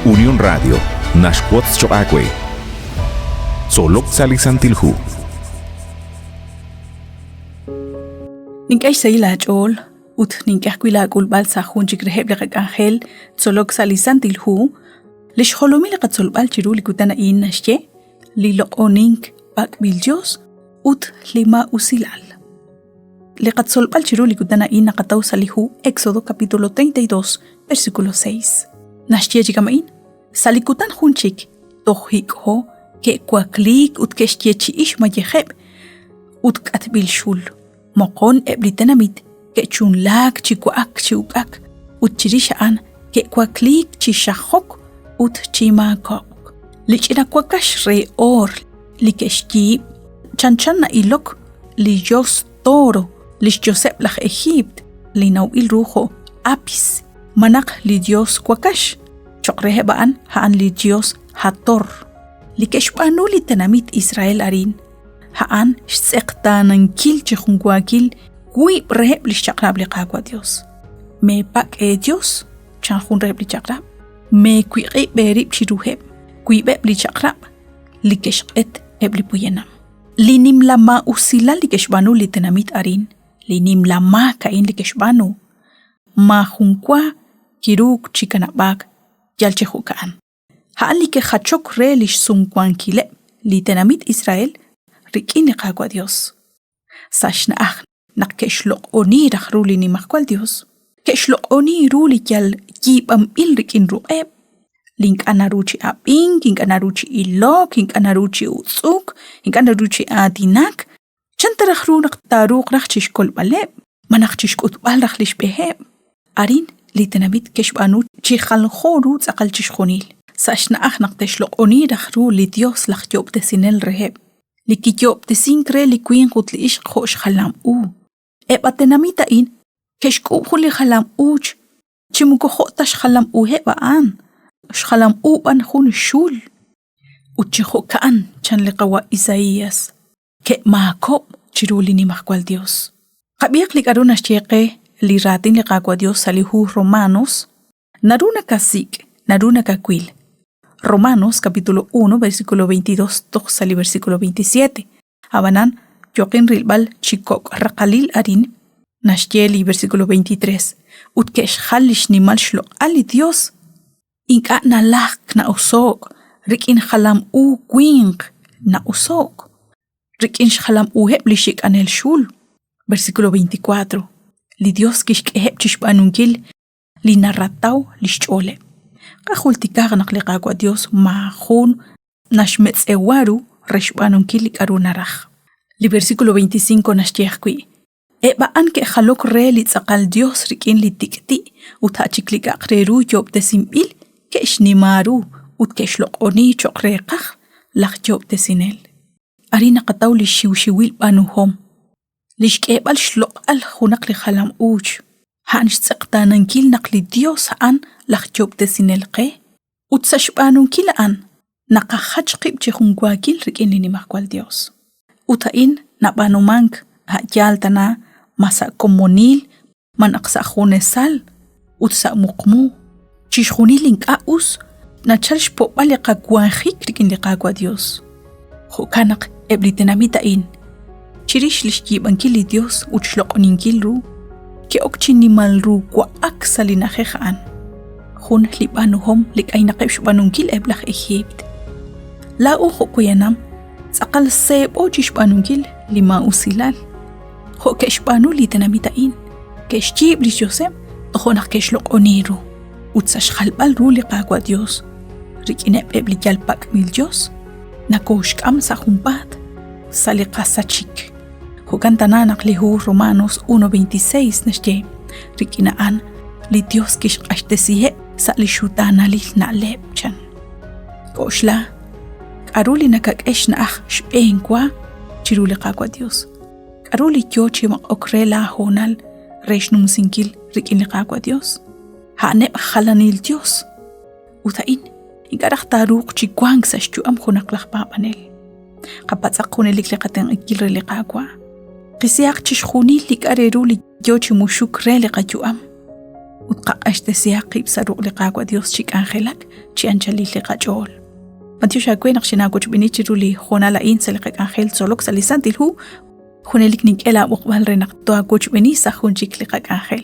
Unión Radio, Nashquots Choacue. Solok Salisantilhu. Ninkay sayla chol, ut ninkahkwila kulbal sa hunchik reheb lekak angel, Solok Salisantilhu, lish holomi lekat solbal chiru likutana in nashye, lilok onink pak biljos, ut lima usilal. Lekat solbal chiru likutana in nakataw salihu, Éxodo capítulo 32, versículo 6. Nashye chikamain, salikutan hunchik, tohik ho, ke kwaklik ut keshye chi ish mayeheb, ut katbil shul. Mokon eblitanamit, ke chunlak chi kwak chi ukak, ut chirishaan, ke kwaklik chi shahok, ut chi makok. Lichina kwakash re or, li keshki, chanchan na ilok, li Dios toro, li Josep lach Egypt, li naw ilruho, apis, manak li Dios kwakash, chokrehebaan haan li Dios hator. Li keshpanu li tanamit Israel arin, haan shsektanan kil chihungwakil, kui reheb li shakrab li kagwa Dios. Me pak Dios, chanjun reheb li shakrab, me kui berib chiruheb, kui beb li shakrab, li keshqet eb li puyenam. Li nim lama usila li keshbanu li tanamit arin, li nim lama kain li keshbanu, ma hunkwa kiruk chikanabak, yal chehukaan. Haan li ke hachok re li sungkwan kile, li tanamit Israel, rikin li kagwa Dios. Sashna nak keshlok oni ruli ni makwal Dios. Keshlok oni ruli kyal yibam il rikin rueb. Link anaruchi aping, link anaruchi ilok, link anaruchi utsuk, link anaruchi adinak. Chantarach ru nak taruk rak chishkol baleb, manak chishkut bal rak lish beheb. Arin li tanamit keshbanu chikhal khoru tsakal chishkhonil. Sashna nak teshlok oni ru li Dios lak yob desinel reheb. Liki yob desinkre li queen gut li ish khosh khalam u. Atenamita in, keshkub khuli khalam uch, chimuko khotash khalam u hebaan. Shkhalam u ban khun shul. Uchiho kaan chan liqawa Isaías. Ke maakop chiruli ni makwal Dios. Kabiyak likaruna shcheqe li ratin liqaqwa Dios salihu Romanos. Naruna kasik, naruna kakwil. Romanos capítulo 1 versículo 22 toxali versículo 27. Abanan yoqin rilbal chikok raqalil arin nashjeli versículo 23. Utkesh khalish nimal shlok ali Dios. Inka na lak na usok. Rikin khalam u quing na usok. Rikin khalam u heb lishik anel shul. Versículo 24. Li Dios kishk heb chishbanunkil li narrataw lishchole. Kahultikag naklikagwa Dios mahun nashmetz ewaru reshbanon kilik arunarach. Li versículo 25 nashtiakwi. Baan ke halok re li tsakal Dios rikin li tikti utachiklik akreru yob desimbil ke ishnimaru ut ke shlok oni chokrekach lak yob desinel. Ari nakataw li shiwshiwil banuhom. Lishkebal shlok al hunak li khalam uch. Haan shtaktanan kil nakli Dios haan lak job desinel ke. Utsashbanun kilaan nakahachqib chihungwakil rikin li nimakwal Dios. Utain nabanumank hayaltana masa komonil manaksa khunesal utsa mukmu. Chishkhunil inkaus na chalsh po bali kagwahik rikin li kagwa Dios. Hukanak eblitenamitain. Chirish lishkiban kili Dios uchlok oninkil ru. Ke okchi ni malru kwa aksali na khekhaan. Khun libanuhom lik ay nakipshbanung kil eblach Egypt. Lao ho kuyanam, sakal seb o chishbanung kil lima usilal. Ho keshbanu li tanamitain. Keshjib li Josep, ho nak keshlok oniru. Utsash khalbal ru li kagwa Dios. Rikinep ebli jalpak mil Dios. Nakoshkam sa humpat. Salikasachik. Hukantana naklihu Romanos 1:26 nashje. Rikinaan li Dios kish ashtesihe sa li shutana li na lepchan. Koshla karuli nakakesh na shpenkwa chiruli kagwa Dios. Karuli kyochi mak okrela honal reshnum sinkil rikin kagwa Dios. Hanep khalanil Dios. Utain igarak taruk chikwang sa shtuam khunaklak papanel. Kapat sa kunelik likateng ikilrili kagwa. Kisiyak chishkhuni lik areru li yochi mushuk re li kajuam. وتقاش تسياقي بسروق لقاق وديوس شيك آنخلك تي أنجلي لقاجول ماتيو شاكوين أخشنا كوش بنيتشرو لي خونا لأين سلقاق آنخل سولوك ساليسان تلهو خونا لك نيك إلا وقبال رنق دوا كوش بني ساخون جيك لقاق آنخل